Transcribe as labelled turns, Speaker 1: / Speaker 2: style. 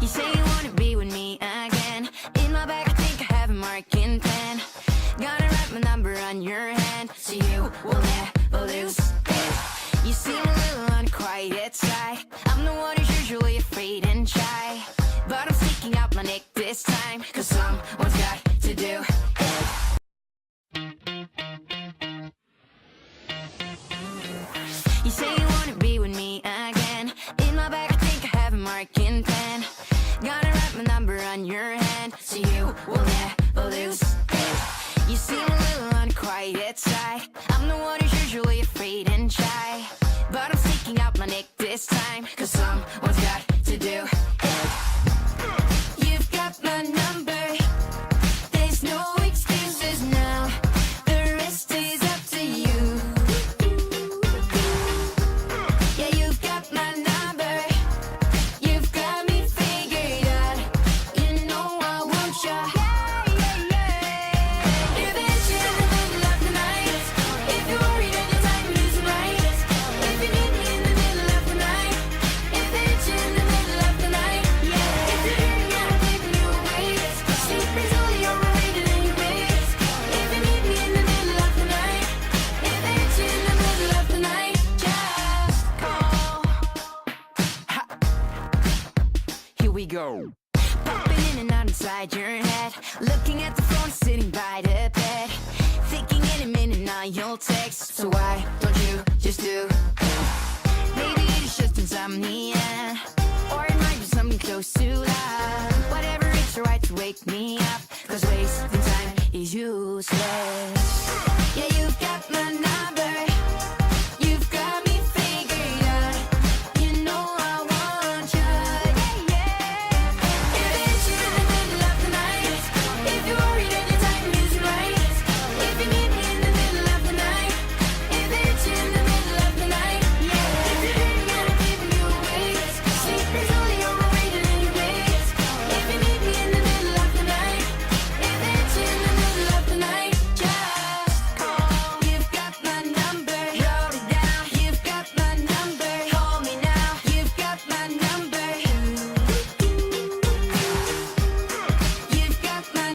Speaker 1: You say you wanna be with me again. In my bag, I think I have a marking pen. Gonna write my number on your hand, so you will never lose it. You seem a little on the quiet side. I'm the one who's usually afraid and shy, but I'm sticking out my neck this time, cause someone's got to do it. You say you wanna be with me again. In my bag, I think I have a marking pen. Gonna write my number on your hand, so you will never lose it. You seem a little on the quiet side. I'm the one who's usually afraid and shy, but I'm sticking out my neck this time, cause someone's got to do it. You've got my number. There's no excuses now. The rest is up to you. Yeah, you've got my number. You've got me figured out. You know I want ya. If it's in the middle of the night, if you're worried and your time is right, if you need me in the middle of the night, if it's in the middle of the night, yeah. If you're hurting and I'm taking you away, sleep is all you're rated anyways. If you need me in the middle of the night, if it's in the middle of the night, just call. Here we go. Popping in and out inside your head, looking at the phone sitting by the bed, thinking in a minute now you'll text. So why don't you just do it? Maybe it's just insomnia, or it might be something close to that. Whatever, it's right to wake me up, cause wasting time is useless. Yeah, you've got my number.